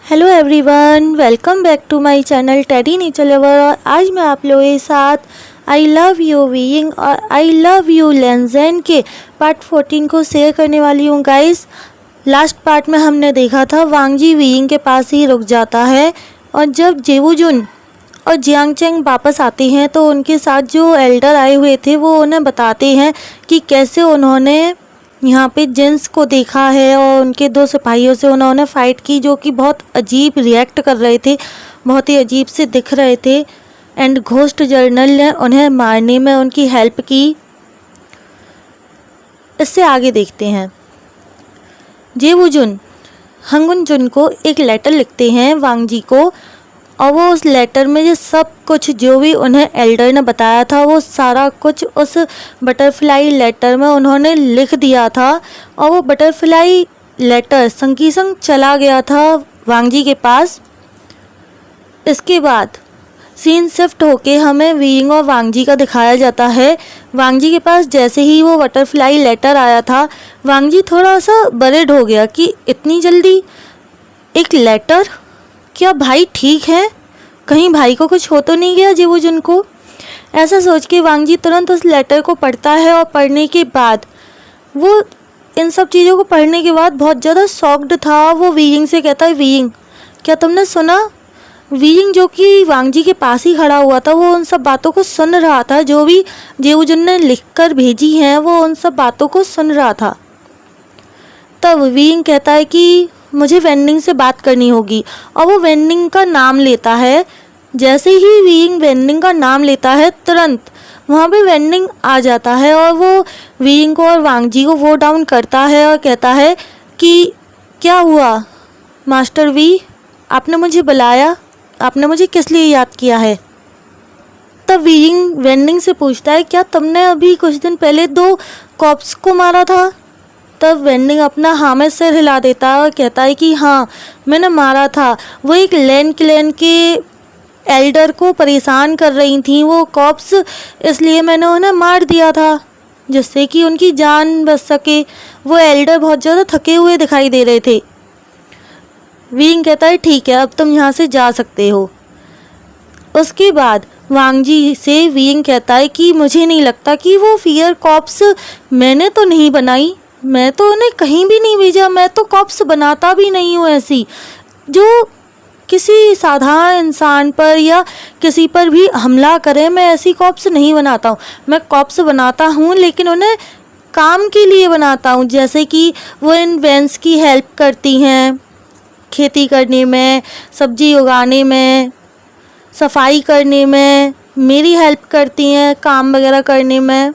Hello everyone, welcome back to my channel Teddy Nature Lover. और आज मैं आप लोगों के साथ आई लव यू वीइंग और आई लव यू लेंजेन के पार्ट 14 को शेयर करने वाली हूँ गाइस। लास्ट पार्ट में हमने देखा था वांग जी वीइंग के पास ही रुक जाता है और जब जेवूजुन और जियांग चेंग वापस आते हैं तो उनके साथ जो एल्डर आए हुए थे वो उन्हें बताते हैं कि कैसे उन्होंने यहाँ पे जेंस को देखा है और उनके दो सिपाहियों से उन्होंने फ़ाइट की जो कि बहुत अजीब रिएक्ट कर रहे थे, बहुत ही अजीब से दिख रहे थे। एंड घोस्ट जर्नल ने उन्हें मारने में उनकी हेल्प की। इससे आगे देखते हैं। जेवूजुन हंगुन जुन को एक लेटर लिखते हैं वांग जी को, और वो उस लेटर में जो सब कुछ जो भी उन्हें एल्डर ने बताया था वो सारा कुछ उस बटरफ्लाई लेटर में उन्होंने लिख दिया था। और वो बटरफ्लाई लेटर संगी संग चला गया था वांग जी के पास। इसके बाद सीन शिफ्ट होके हमें वीइंग और वांग जी का दिखाया जाता है। वांग जी के पास जैसे ही वो बटरफ्लाई लेटर आया था वांग जी थोड़ा सा बरेड हो गया कि इतनी जल्दी एक लेटर, क्या भाई ठीक है, कहीं भाई को कुछ हो तो नहीं गया जेवूजुन को। ऐसा सोच के वांग जी तुरंत उस लेटर को पढ़ता है और पढ़ने के बाद वो इन सब चीज़ों को पढ़ने के बाद बहुत ज़्यादा शॉक्ड था। वो वीइंग से कहता है, वीइंग क्या तुमने सुना? वीइंग जो कि वांग जी के पास ही खड़ा हुआ था वो उन सब बातों को सुन रहा था, जो भी जेवूजुन ने लिखकर भेजी हैं वो उन सब बातों को सुन रहा था। तब वीइंग कहता है कि मुझे वेन्निंग से बात करनी होगी, और वो वेन्निंग का नाम लेता है। जैसे ही वीइंग वेन्निंग का नाम लेता है तुरंत वहाँ पे वेन्निंग आ जाता है और वो वीइंग को और वांग जी को वो डाउन करता है और कहता है कि क्या हुआ मास्टर वी, आपने मुझे बुलाया, आपने मुझे किस लिए याद किया है? तब वीइंग वेन्निंग से पूछता है, क्या तुमने अभी कुछ दिन पहले 2 कॉप्स को मारा था? तब वेन्निंग अपना हाँ में सिर हिला देता है और कहता है कि हाँ मैंने मारा था। वो एक लैन क्लैन के एल्डर को परेशान कर रही थी वो कॉप्स, इसलिए मैंने उन्हें मार दिया था जिससे कि उनकी जान बच सके। वो एल्डर बहुत ज़्यादा थके हुए दिखाई दे रहे थे। वीइंग कहता है ठीक है अब तुम यहाँ से जा सकते हो। उसके बाद वांग जी से वीइंग कहता है कि मुझे नहीं लगता कि वो फियर कॉप्स मैंने तो नहीं बनाई, मैं तो उन्हें कहीं भी नहीं भेजा, मैं तो कॉप्स बनाता भी नहीं हूँ ऐसी जो किसी साधारण इंसान पर या किसी पर भी हमला करे। मैं ऐसी कॉप्स नहीं बनाता हूँ। मैं कॉप्स बनाता हूँ लेकिन उन्हें काम के लिए बनाता हूँ, जैसे कि वो इन वेंस की हेल्प करती हैं खेती करने में, सब्जी उगाने में, सफाई करने में, मेरी हेल्प करती हैं काम वगैरह करने में,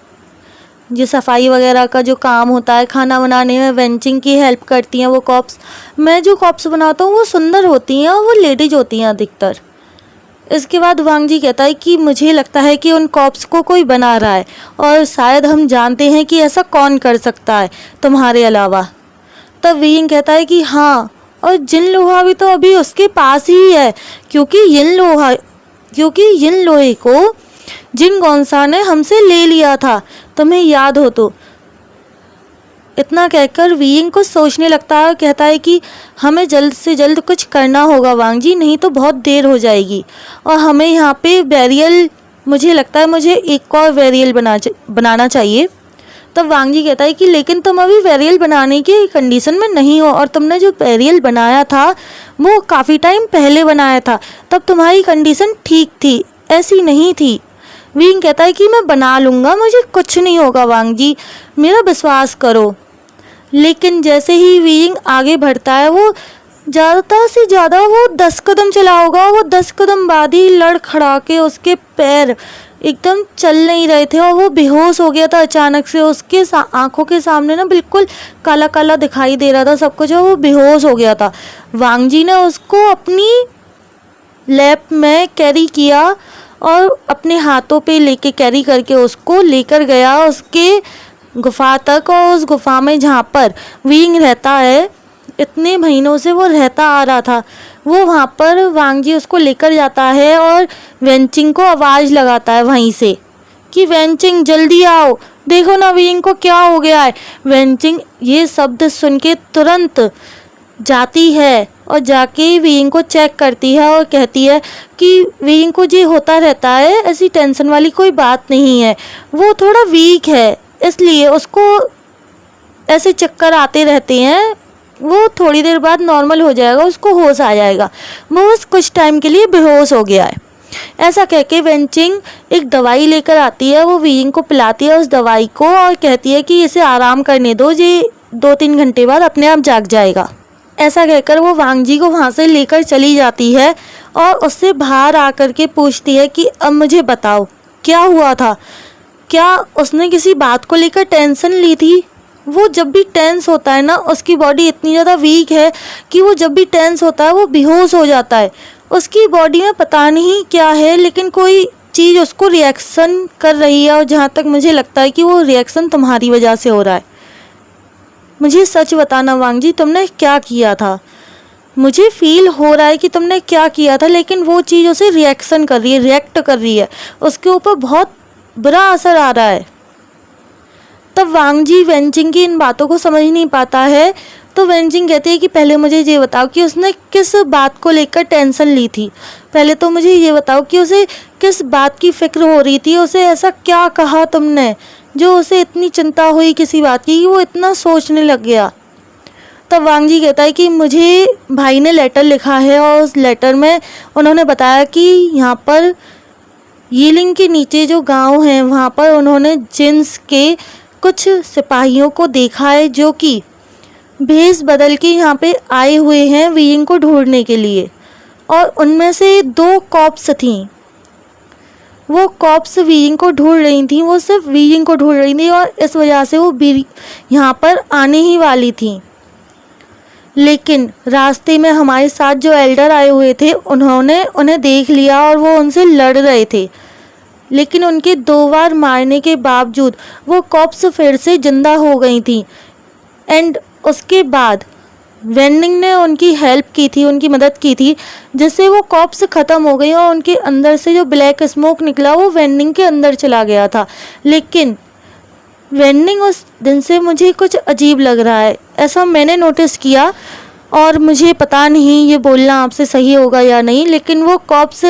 जो सफाई वगैरह का जो काम होता है, खाना बनाने में वेंचिंग की हेल्प करती हैं वो कॉप्स। मैं जो कॉप्स बनाता हूँ वो सुंदर होती हैं और वो लेडीज होती हैं अधिकतर। इसके बाद वांग जी कहता है कि मुझे लगता है कि उन कॉप्स को कोई बना रहा है और शायद हम जानते हैं कि ऐसा कौन कर सकता है तुम्हारे अलावा। तब वीइंग कहता है कि हाँ, और जिन लोहा भी तो अभी उसके पास ही है, क्योंकि जिन लोहे को जिन गोंसा ने हमसे ले लिया था, तुम्हें याद हो तो। इतना कहकर वीइंग को सोचने लगता है और कहता है कि हमें जल्द से जल्द कुछ करना होगा वांग जी, नहीं तो बहुत देर हो जाएगी और हमें यहाँ पे बैरियल, मुझे लगता है मुझे एक और बैरियल बनाना चाहिए। तब वांग जी कहता है कि लेकिन तुम अभी बैरियल बनाने की कंडीशन में नहीं हो, और तुमने जो बैरियल बनाया था वो काफ़ी टाइम पहले बनाया था, तब तुम्हारी कंडीशन ठीक थी, ऐसी नहीं थी। वीइंग कहता है कि मैं बना लूँगा, मुझे कुछ नहीं होगा वांग जी, मेरा विश्वास करो। लेकिन जैसे ही वीइंग आगे बढ़ता है वो ज़्यादा से ज़्यादा वो 10 कदम चला होगा, वो 10 कदम बाद ही लड़खड़ा के उसके पैर एकदम चल नहीं रहे थे और वो बेहोश हो गया था अचानक से। उसके आंखों के सामने ना बिल्कुल काला काला दिखाई दे रहा था सब कुछ, और वो बेहोश हो गया था। वांग जी ने उसको अपनी लैप में कैरी किया और अपने हाथों पे लेके कैरी करके उसको लेकर गया उसके गुफा तक, और उस गुफा में जहाँ पर वीइंग रहता है, इतने महीनों से वो रहता आ रहा था, वो वहाँ पर वांग जी उसको लेकर जाता है और वेंचिंग को आवाज़ लगाता है वहीं से कि वेंचिंग जल्दी आओ, देखो ना वीइंग को क्या हो गया है। वेंचिंग ये शब्द सुन के तुरंत जाती है और जाके वीइंग को चेक करती है और कहती है कि वीइंग को ये होता रहता है, ऐसी टेंशन वाली कोई बात नहीं है, वो थोड़ा वीक है इसलिए उसको ऐसे चक्कर आते रहते हैं, वो थोड़ी देर बाद नॉर्मल हो जाएगा, उसको होश आ जाएगा, वो बस कुछ टाइम के लिए बेहोश हो गया है। ऐसा कह के वेंचिंग एक दवाई लेकर आती है, वो वीइंग को पिलाती है उस दवाई को और कहती है कि इसे आराम करने दो, ये 2-3 घंटे बाद अपने आप जाग जाएगा। ऐसा कहकर वो वांग जी को वहाँ से लेकर चली जाती है और उससे बाहर आकर के पूछती है कि अब मुझे बताओ क्या हुआ था, क्या उसने किसी बात को लेकर टेंशन ली थी? वो जब भी टेंस होता है ना, उसकी बॉडी इतनी ज़्यादा वीक है कि वो जब भी टेंस होता है वो बेहोश हो जाता है। उसकी बॉडी में पता नहीं क्या है, लेकिन कोई चीज़ उसको रिएक्शन कर रही है और जहाँ तक मुझे लगता है कि वो रिएक्शन तुम्हारी वजह से हो रहा है। मुझे सच बताना वांग जी, तुमने क्या किया था? मुझे फील हो रहा है कि तुमने क्या किया था, लेकिन वो चीज़ उसे रिएक्शन कर रही है, रिएक्ट कर रही है, उसके ऊपर बहुत बुरा असर आ रहा है। तब वांग जी वेंचिंग की इन बातों को समझ नहीं पाता है, तो वेंचिंग कहती है कि पहले मुझे ये बताओ कि उसने किस बात को लेकर टेंशन ली थी। पहले तो मुझे ये बताओ कि उसे किस बात की फ़िक्र हो रही थी, उसे ऐसा क्या कहा तुमने जो उसे इतनी चिंता हुई किसी बात की कि वो इतना सोचने लग गया। तब वांग जी कहता है कि मुझे भाई ने लेटर लिखा है और उस लेटर में उन्होंने बताया कि यहाँ पर यीलिंग के नीचे जो गांव है वहाँ पर उन्होंने जिन्स के कुछ सिपाहियों को देखा है जो कि भेष बदल के यहाँ पे आए हुए हैं वीइंग को ढूंढने के लिए, और उनमें से 2 कॉप्स थीं। वो कॉप्स वीइंग को ढूंढ रही थी, वो सिर्फ वीइंग को ढूंढ रही थी और इस वजह से वो यहाँ पर आने ही वाली थी। लेकिन रास्ते में हमारे साथ जो एल्डर आए हुए थे उन्होंने उन्हें देख लिया और वो उनसे लड़ रहे थे, लेकिन उनके 2 बार मारने के बावजूद वो कॉप्स फिर से जिंदा हो गई थी। एंड उसके बाद वेंडिंग ने उनकी हेल्प की थी, उनकी मदद की थी, जिससे वो कॉप्स ख़त्म हो गई और उनके अंदर से जो ब्लैक स्मोक निकला वो वेंडिंग के अंदर चला गया था। लेकिन वेंडिंग उस दिन से मुझे कुछ अजीब लग रहा है, ऐसा मैंने नोटिस किया, और मुझे पता नहीं ये बोलना आपसे सही होगा या नहीं, लेकिन वो कॉप्स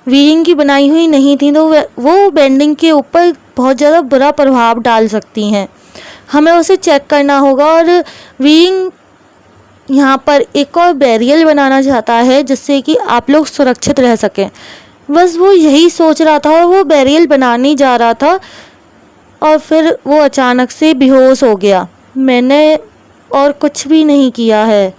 वीइंग की बनाई हुई नहीं थी, तो वो वेंडिंग के ऊपर बहुत ज़्यादा बुरा प्रभाव डाल सकती हैं। हमें उसे चेक करना होगा, और वीइंग यहाँ पर एक और बैरियर बनाना चाहता है जिससे कि आप लोग सुरक्षित रह सकें। बस वो यही सोच रहा था और वो बैरियर बनाने जा रहा था, और फिर वो अचानक से बेहोश हो गया। मैंने और कुछ भी नहीं किया है।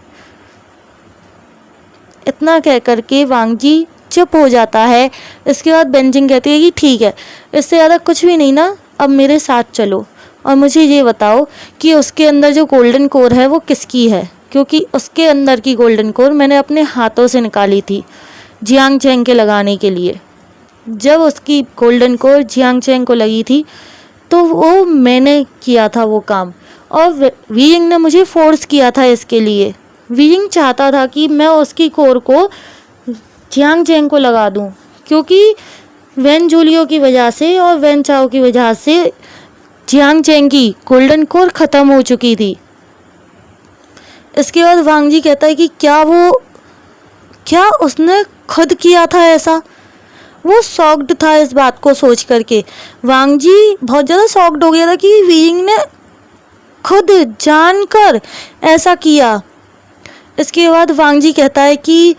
इतना कह कर के वांग जी चुप हो जाता है। इसके बाद वेंचिंग कहती है कि ठीक है, इससे ज़्यादा कुछ भी नहीं ना, अब मेरे साथ चलो और मुझे ये बताओ कि उसके अंदर जो गोल्डन कोर है वो किसकी है, क्योंकि उसके अंदर की गोल्डन कोर मैंने अपने हाथों से निकाली थी जियांग चैंग के लगाने के लिए। जब उसकी गोल्डन कोर जियांग चैंग को लगी थी तो वो मैंने किया था वो काम, और वीइंग ने मुझे फोर्स किया था इसके लिए। वीइंग चाहता था कि मैं उसकी कोर को जियांग चैंग को लगा दूं, क्योंकि वेन जूलियो की वजह से और वेन चाओ की वजह से जियांग चैंग की गोल्डन कोर ख़त्म हो चुकी थी। इसके बाद वांग जी कहता है कि क्या उसने खुद किया था ऐसा? वो शॉक्ड था इस बात को सोच करके। वांग जी बहुत ज़्यादा शॉक्ड हो गया था कि वीइंग ने खुद जानकर ऐसा किया। इसके बाद वांग जी कहता है कि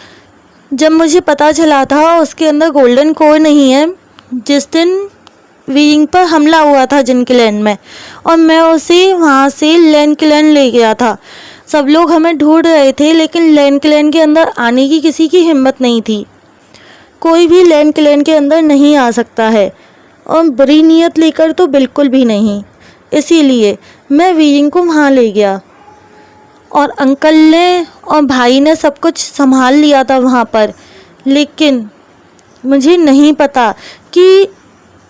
जब मुझे पता चला था उसके अंदर गोल्डन कोर नहीं है, जिस दिन वीइंग पर हमला हुआ था जिन क्लैन में, और मैं उसे वहाँ से लैन क्लैन ले गया था। सब लोग हमें ढूंढ रहे थे, लेकिन लैन क्लैन के अंदर आने की किसी की हिम्मत नहीं थी। कोई भी लैन क्लैन के अंदर नहीं आ सकता है, और बुरी नीयत लेकर तो बिल्कुल भी नहीं। इसीलिए मैं वीइंग को वहाँ ले गया, और अंकल ने और भाई ने सब कुछ संभाल लिया था वहाँ पर। लेकिन मुझे नहीं पता कि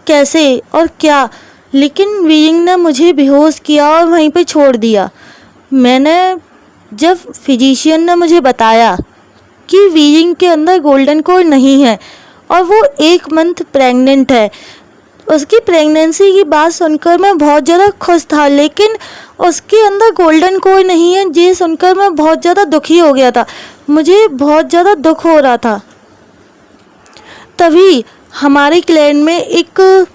कैसे और क्या, लेकिन वीइंग ने मुझे बेहोश किया और वहीं पे छोड़ दिया। जब फिजिशियन ने मुझे बताया कि वीइंग के अंदर गोल्डन कोर नहीं है और वो 1 मंथ प्रेग्नेंट है, उसकी प्रेगनेंसी की बात सुनकर मैं बहुत ज़्यादा खुश था, लेकिन उसके अंदर गोल्डन कोर नहीं है, ये सुनकर मैं बहुत ज़्यादा दुखी हो गया था। मुझे बहुत ज़्यादा दुख हो रहा था। तभी हमारे क्लैन में एक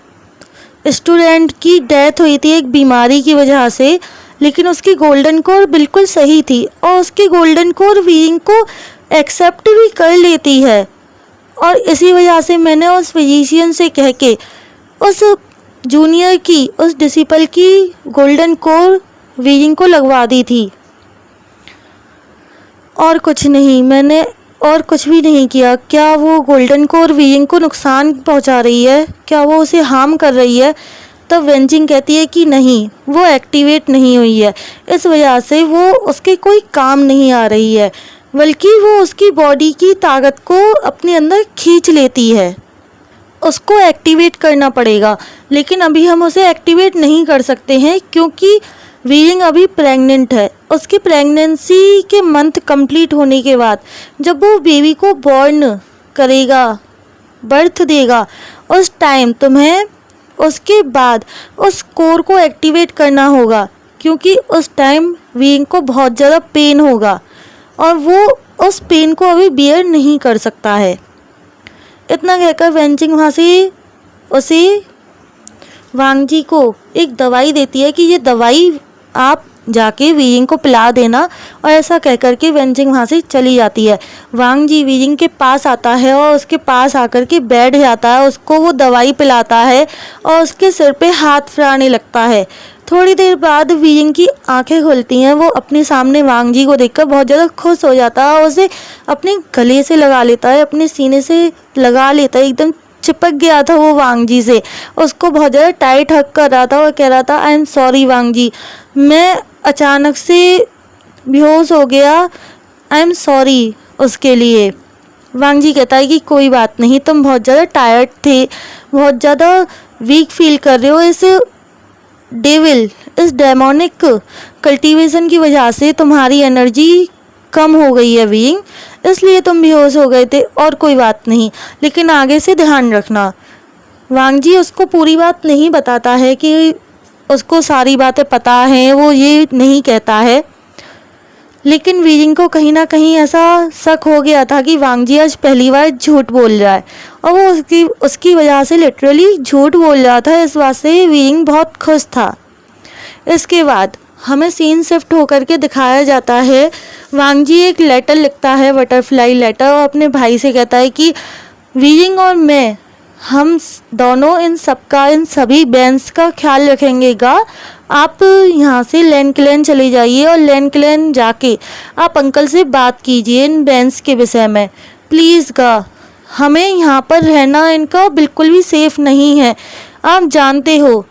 स्टूडेंट की डेथ हुई थी एक बीमारी की वजह से, लेकिन उसकी गोल्डन कोर बिल्कुल सही थी और उसकी गोल्डन कोर वीइंग को एक्सेप्ट भी कर लेती है। और इसी वजह से मैंने उस फिजिशियन से कह के उस जूनियर की, उस डिसिपल की गोल्डन कोर वीइंग को लगवा दी थी। और कुछ नहीं, मैंने और कुछ भी नहीं किया। क्या वो गोल्डन कोर वीइंग को नुकसान पहुंचा रही है? क्या वो उसे हार्म कर रही है? तब वेंजिंग कहती है कि नहीं, वो एक्टिवेट नहीं हुई है, इस वजह से वो उसके कोई काम नहीं आ रही है, बल्कि वो उसकी बॉडी की ताकत को अपने अंदर खींच लेती है। उसको एक्टिवेट करना पड़ेगा, लेकिन अभी हम उसे एक्टिवेट नहीं कर सकते हैं क्योंकि वीइंग अभी प्रेग्नेंट है। उसकी प्रेगनेंसी के मंथ कंप्लीट होने के बाद जब वो बेबी को बॉर्न करेगा, बर्थ देगा, उस टाइम तुम्हें उसके बाद उस कोर को एक्टिवेट करना होगा, क्योंकि उस टाइम वीइंग को बहुत ज़्यादा पेन होगा और वो उस पेन को अभी बियर नहीं कर सकता है। इतना कहकर वेंजिंग वहाँ से उसे वांग जी को एक दवाई देती है कि ये दवाई आप जाके वीइंग को पिला देना, और ऐसा कह कर के वेंजिंग वहाँ से चली जाती है। वांग जी वीइंग के पास आता है और उसके पास आकर के बैठ जाता है, उसको वो दवाई पिलाता है और उसके सिर पे हाथ फिराने लगता है। थोड़ी देर बाद वीइंग की आंखें खुलती हैं, वो अपने सामने वांग जी को देखकर बहुत ज़्यादा खुश हो जाता है और उसे अपने गले से लगा लेता है, अपने सीने से लगा लेता है। एकदम चिपक गया था वो वांग जी से, उसको बहुत ज़्यादा टाइट हक कर रहा था और कह रहा था आई एम सॉरी वांग जी, मैं अचानक से बेहोश हो गया, आई एम सॉरी उसके लिए। वांग जी कहता है कि कोई बात नहीं, तुम बहुत ज़्यादा टायर्ड थे, बहुत ज़्यादा वीक फील कर रहे हो, इस डेविल, इस डेमोनिक कल्टीवेशन की वजह से तुम्हारी एनर्जी कम हो गई है वीइंग, इसलिए तुम बेहोश हो गए थे, और कोई बात नहीं, लेकिन आगे से ध्यान रखना। वांग जी उसको पूरी बात नहीं बताता है कि उसको सारी बातें पता हैं, वो ये नहीं कहता है, लेकिन वीइंग को कहीं ना कहीं ऐसा शक हो गया था कि वांग जी आज पहली बार झूठ बोल रहा है, और वो उसकी वजह से लिटरली झूठ बोल रहा था। इस बात से वीइंग बहुत खुश था। इसके बाद हमें सीन शिफ्ट होकर के दिखाया जाता है, वांग जी एक लेटर लिखता है, बटरफ्लाई लेटर, और अपने भाई से कहता है कि वीइंग और मैं, हम दोनों इन सभी बैंस का ख्याल रखेंगेगा। आप यहाँ से लैंड क्लैन चले जाइए और लैंड क्लैन जाके आप अंकल से बात कीजिए इन बैंस के विषय में, प्लीज़ गा। हमें यहाँ पर रहना इनका बिल्कुल भी सेफ नहीं है, आप जानते हो।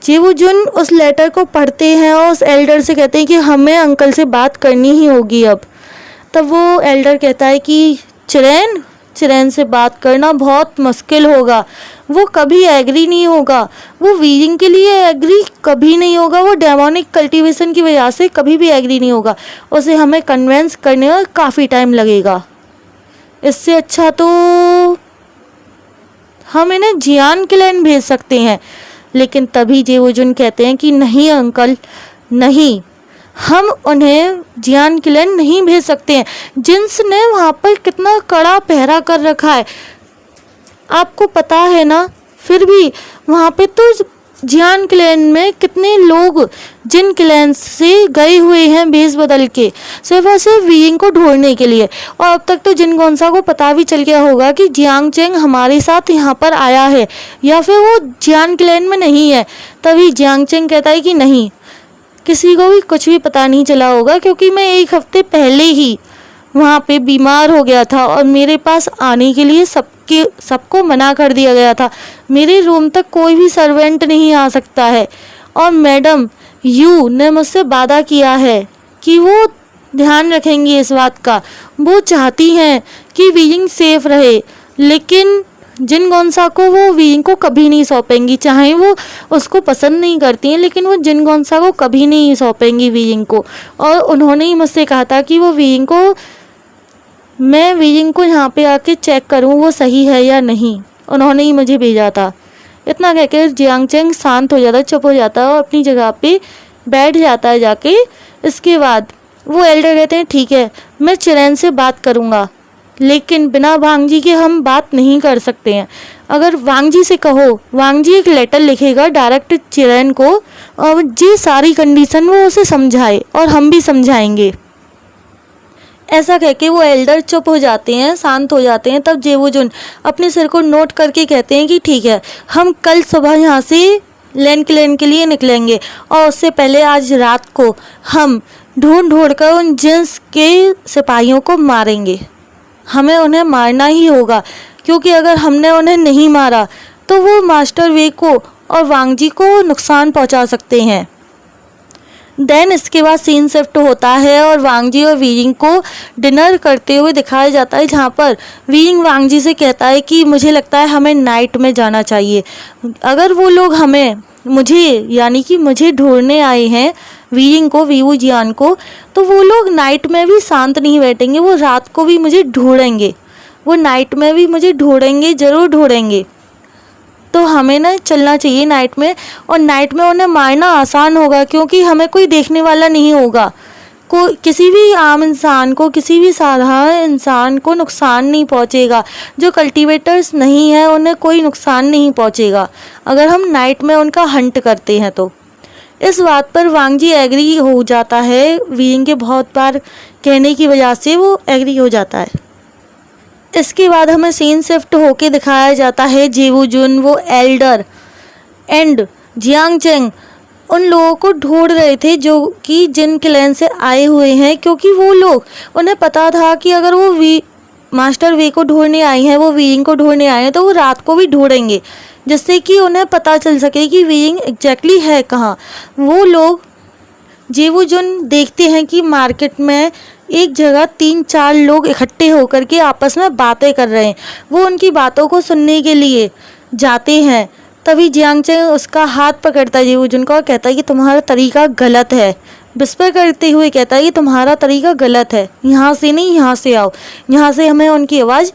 जीवुजुन उस लेटर को पढ़ते हैं और उस एल्डर से कहते हैं कि हमें अंकल से बात करनी ही होगी अब। तब वो एल्डर कहता है कि चिरेन से बात करना बहुत मुश्किल होगा, वो कभी एग्री नहीं होगा, वो वीइंग के लिए एग्री कभी नहीं होगा, वो डेमोनिक कल्टीवेशन की वजह से कभी भी एग्री नहीं होगा, उसे हमें कन्वेंस करने में काफ़ी टाइम लगेगा। इससे अच्छा तो हम इन्हें जियान क्लैन भेज सकते हैं। लेकिन तभी जेवुजुन कहते हैं कि नहीं अंकल, नहीं, हम उन्हें जियान क्लैन नहीं भेज सकते हैं। जिन्स ने वहाँ पर कितना कड़ा पहरा कर रखा है, आपको पता है ना। फिर भी वहाँ पे तो जियान क्लैन में कितने लोग जिन क्लैन से गए हुए हैं बेस बदल के, सिर्फ और सिर्फ वीइंग को ढूंढने के लिए। और अब तक तो जिन गोंसा को पता भी चल गया होगा कि जियांग चेंग हमारे साथ यहाँ पर आया है, या फिर वो जियान क्लैन में नहीं है। तभी जियांग चेंग कहता है कि नहीं, किसी को भी कुछ भी पता नहीं चला होगा, क्योंकि मैं 1 हफ्ते पहले ही वहाँ पे बीमार हो गया था और मेरे पास आने के लिए सबको मना कर दिया गया था। मेरे रूम तक कोई भी सर्वेंट नहीं आ सकता है, और मैडम यू ने मुझसे वादा किया है कि वो ध्यान रखेंगी इस बात का। वो चाहती हैं कि वीइंग सेफ रहे, लेकिन जिन गोंसा को वो वीइंग को कभी नहीं सौंपेंगी। चाहे वो उसको पसंद नहीं करती हैं, लेकिन वो जिन गोंसा को कभी नहीं सौंपेंगी वीइंग को। और उन्होंने ही मुझसे कहा था कि मैं वीइंग को यहाँ पे आके चेक करूँ वो सही है या नहीं। उन्होंने ही मुझे भेजा था। इतना कहकर जियांग चैंग शांत हो जाता है, चुप हो जाता है और अपनी जगह पे बैठ जाता है जाके। इसके बाद वो एल्डर कहते हैं ठीक है, मैं चिरैन से बात करूँगा, लेकिन बिना वांग जी के हम बात नहीं कर सकते हैं। अगर वांग जी से कहो, वांग जी एक लेटर लिखेगा डायरेक्ट चिरैन को, और ये सारी कंडीशन वो उसे समझाए और हम भी समझाएंगे। ऐसा कह के वो एल्डर चुप हो जाते हैं, शांत हो जाते हैं। तब जेवुजुन अपने सिर को नोट करके कहते हैं कि ठीक है, हम कल सुबह यहाँ से लैंड क्लेन के लिए निकलेंगे और उससे पहले आज रात को हम ढूंढ ढूंढ कर उन जिन्स के सिपाहियों को मारेंगे। हमें उन्हें मारना ही होगा, क्योंकि अगर हमने उन्हें नहीं मारा तो वो मास्टर वे को और वांग जी को नुकसान पहुंचा सकते हैं। देन इसके बाद सीन शिफ्ट होता है और वांग जी और वीरिंग को डिनर करते हुए दिखाया जाता है, जहाँ पर वीरिंग वांग जी से कहता है कि मुझे लगता है हमें नाइट में जाना चाहिए। अगर वो लोग मुझे ढूंढने आए हैं, वीरिंग को, वीवू जियान को, तो वो लोग नाइट में भी शांत नहीं बैठेंगे, वो रात को भी मुझे ढूंढेंगे, वो नाइट में भी मुझे ढूंढेंगे, ज़रूर ढूंढेंगे। तो हमें ना चलना चाहिए नाइट में, और नाइट में उन्हें मारना आसान होगा क्योंकि हमें कोई देखने वाला नहीं होगा। किसी भी आम इंसान को, किसी भी साधारण इंसान को नुकसान नहीं पहुंचेगा। जो कल्टीवेटर्स नहीं है उन्हें कोई नुकसान नहीं पहुंचेगा अगर हम नाइट में उनका हंट करते हैं तो। इस बात पर वांग जी एग्री हो जाता है, वीरिंग के बहुत बार कहने की वजह से वो एग्री हो जाता है। इसके बाद हमें सीन शिफ्ट होके दिखाया जाता है जेवुजुन, वो एल्डर एंड जियांग चैंग उन लोगों को ढूंढ रहे थे जो कि जिन क्लैन से आए हुए हैं, क्योंकि वो लोग, उन्हें पता था कि अगर वो मास्टर वे को ढूंढने आए हैं, वो वीरिंग को ढूंढने आए हैं, तो वो रात को भी ढूंढेंगे, जिससे कि उन्हें पता चल सके कि वीरिंग एग्जैक्टली है कहाँ। वो लोग, जेवुजुन देखते हैं कि मार्केट में एक जगह 3-4 लोग इकट्ठे होकर के आपस में बातें कर रहे हैं। वो उनकी बातों को सुनने के लिए जाते हैं। तभी जियांग चैंग उसका हाथ पकड़ता है जेवुजुन का और कहता है कि तुम्हारा तरीका गलत है। विस्पर करते हुए कहता है कि तुम्हारा तरीका गलत है, यहाँ से नहीं, यहाँ से आओ, यहाँ से हमें उनकी आवाज़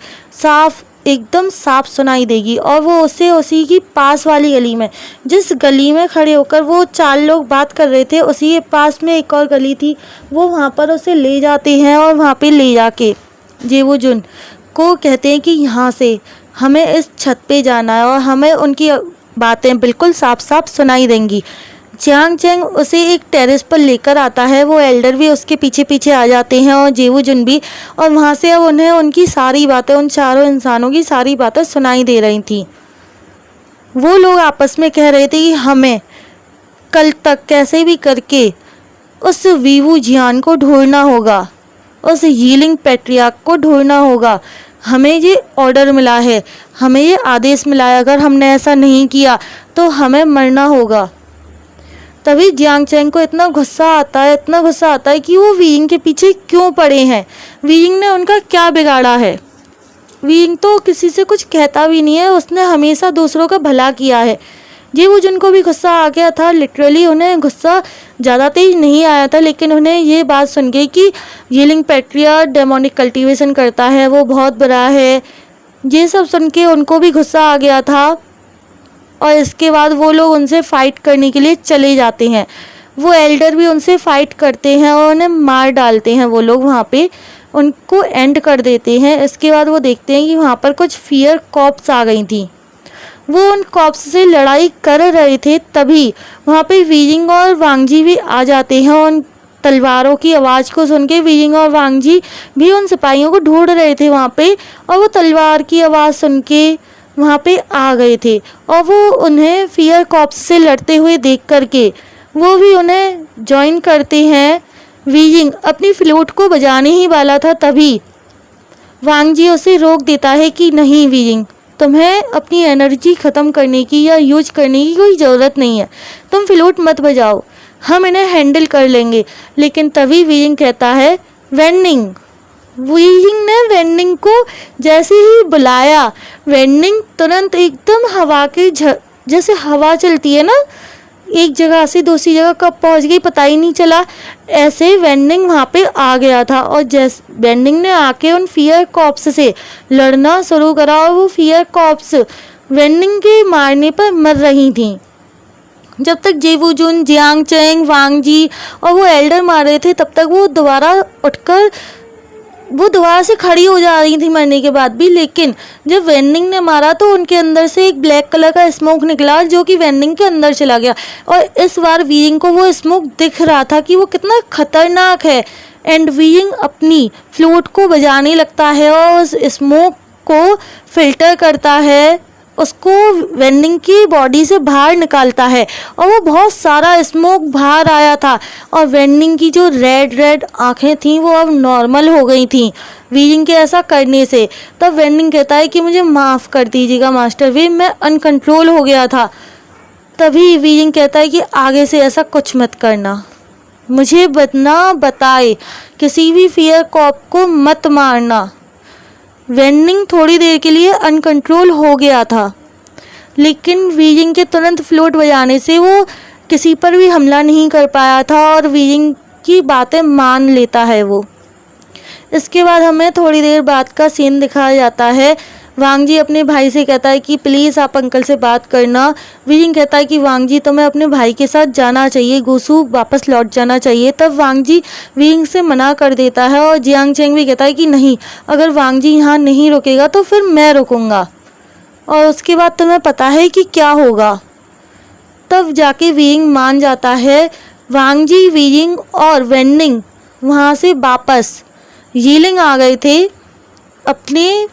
एकदम साफ सुनाई देगी। और वो उसे उसी की पास वाली गली में, जिस गली में खड़े होकर वो 4 लोग बात कर रहे थे, उसी के पास में एक और गली थी, वो वहाँ पर उसे ले जाते हैं। और वहाँ पे ले जाके जेवुजुन को कहते हैं कि यहाँ से हमें इस छत पे जाना है और हमें उनकी बातें बिल्कुल साफ साफ सुनाई देंगी। जियांग चैंग उसे एक टेरेस पर लेकर आता है, वो एल्डर भी उसके पीछे पीछे आ जाते हैं और जेवुजुन भी। और वहाँ से अब उन्हें उनकी सारी बातें, उन चारों इंसानों की सारी बातें सुनाई दे रही थी। वो लोग आपस में कह रहे थे कि हमें कल तक कैसे भी करके उस वीवू जियान को ढूंढना होगा, उस हीलिंग पैट्रियार्क को ढूंढना होगा। हमें ये ऑर्डर मिला है, हमें ये आदेश मिला है, अगर हमने ऐसा नहीं किया तो हमें मरना होगा। तभी जियांग चैंग को इतना गुस्सा आता है कि वो वीरिंग के पीछे क्यों पड़े हैं, वीरिंग ने उनका क्या बिगाड़ा है। वीरिंग तो किसी से कुछ कहता भी नहीं है, उसने हमेशा दूसरों का भला किया है। जेवुजुन को भी गुस्सा आ गया था, लिटरली उन्हें गुस्सा ज़्यादा तेज नहीं आया था, लेकिन उन्हें ये बात सुन के कि हीलिंग पैट्रियार्क डेमोनिक कल्टीवेशन करता है, वो बहुत बुरा है, ये सब सुन के उनको भी गुस्सा आ गया था। और इसके बाद वो लोग उनसे फ़ाइट करने के लिए चले जाते हैं। वो एल्डर भी उनसे फ़ाइट करते हैं और उन्हें मार डालते हैं। वो लोग वहाँ पे उनको एंड कर देते हैं। इसके बाद वो देखते हैं कि वहाँ पर कुछ फियर कॉप्स आ गई थी। वो उन कॉप्स से लड़ाई कर रहे थे, तभी वहाँ पे वीरिंग और वांग जी भी आ जाते हैं। उन तलवारों की आवाज़ को सुन के वीरिंग और वांग जी भी उन सिपाहियों को ढूंढ रहे थे वहाँ पे, और वो तलवार की आवाज़ सुन के वहाँ पे आ गए थे। और वो उन्हें फियर कॉप्स से लड़ते हुए देख करके वो भी उन्हें ज्वाइन करते हैं। वीरिंग अपनी फ्लूट को बजाने ही वाला था, तभी वांग जी उसे रोक देता है कि नहीं वीरिंग, तुम्हें अपनी एनर्जी ख़त्म करने की या यूज करने की कोई ज़रूरत नहीं है, तुम फ्लूट मत बजाओ, हम इन्हें हैंडल कर लेंगे। लेकिन तभी वीरिंग कहता है वेंडिंग। वीरिंग ने वेंडिंग को जैसे ही बुलाया, वेंडिंग तुरंत एकदम हवा के जैसे हवा चलती है ना, एक जगह से दूसरी जगह कब पहुंच गई पता ही नहीं चला, ऐसे वेंडिंग वहाँ पे आ गया था। और जैसे वेंडिंग ने आके उन फियर कॉप्स से लड़ना शुरू करा और वो फियर कॉप्स वेन्निंग के मारने पर मर रही थीं। जब तक जेवूजुन, जियांग चेंग, वांग जी और वो एल्डर मार रहे थे तब तक वो दोबारा से खड़ी हो जा रही थी मरने के बाद भी। लेकिन जब वेन्निंग ने मारा तो उनके अंदर से एक ब्लैक कलर का स्मोक निकला जो कि वेन्निंग के अंदर चला गया, और इस बार वीइंग को वो स्मोक दिख रहा था कि वो कितना खतरनाक है। एंड वीइंग अपनी फ्लूट को बजाने लगता है और उस स्मोक को फिल्टर करता है, उसको वेन्निंग की बॉडी से बाहर निकालता है, और वो बहुत सारा स्मोक बाहर आया था और वेन्निंग की जो रेड आंखें थीं वो अब नॉर्मल हो गई थीं वीइंग के ऐसा करने से। तब वेन्निंग कहता है कि मुझे माफ़ कर दीजिएगा मास्टर वे, मैं अनकंट्रोल हो गया था। तभी वीइंग कहता है कि आगे से ऐसा कुछ मत करना, मुझे बताए किसी भी फियर कॉप को मत मारना। वेन्निंग थोड़ी देर के लिए अनकंट्रोल हो गया था, लेकिन वीइंग के तुरंत फ्लूट बजाने से वो किसी पर भी हमला नहीं कर पाया था और वीइंग की बातें मान लेता है वो। इसके बाद हमें थोड़ी देर बाद का सीन दिखाया जाता है। वांग जी अपने भाई से कहता है कि प्लीज़ आप अंकल से बात करना। वीइंग कहता है कि वांग जी तुम्हें अपने भाई के साथ जाना चाहिए, गोसू वापस लौट जाना चाहिए। तब वांग जी वीइंग से मना कर देता है और जियांग चेंग भी कहता है कि नहीं, अगर वांग जी यहाँ नहीं रुकेगा तो फिर मैं रुकूंगा और उसके बाद तुम्हें पता है कि क्या होगा। तब जाके वीइंग मान जाता है। वांग जी, वीइंग और वेन्निंग वहाँ से वापस यीलिंग आ गए थे, अपने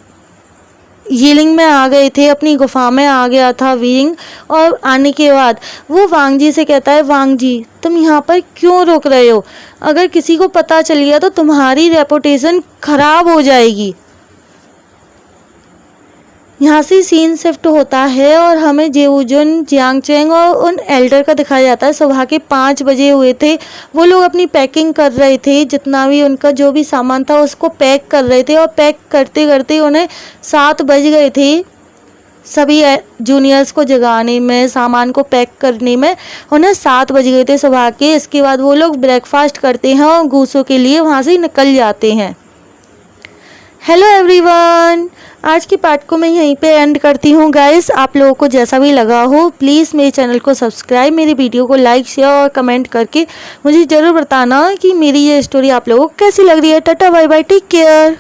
यीलिंग में आ गए थे, अपनी गुफा में आ गया था वीइंग। और आने के बाद वो वांग जी से कहता है, वांग जी तुम यहाँ पर क्यों रुक रहे हो, अगर किसी को पता चल गया तो तुम्हारी रेपुटेशन खराब हो जाएगी। यहाँ से सीन शिफ्ट होता है और हमें जेवूजुन, जियांग चेंग और उन एल्डर का दिखाया जाता है। सुबह के 5 बजे हुए थे, वो लोग अपनी पैकिंग कर रहे थे, जितना भी उनका जो भी सामान था उसको पैक कर रहे थे, और पैक करते करते उन्हें 7 बज गए थे। सभी जूनियर्स को जगाने में, सामान को पैक करने में उन्हें 7 बज गए थे सुबह के। इसके बाद वो लोग ब्रेकफास्ट करते हैं और गूसों के लिए वहाँ से निकल जाते हैं। हेलो एवरीवन, आज के पार्ट को मैं यहीं पे एंड करती हूँ गाइस। आप लोगों को जैसा भी लगा हो प्लीज़ मेरे चैनल को सब्सक्राइब, मेरी वीडियो को लाइक, शेयर और कमेंट करके मुझे ज़रूर बताना कि मेरी ये स्टोरी आप लोगों को कैसी लग रही है। Tata bye bye, take care.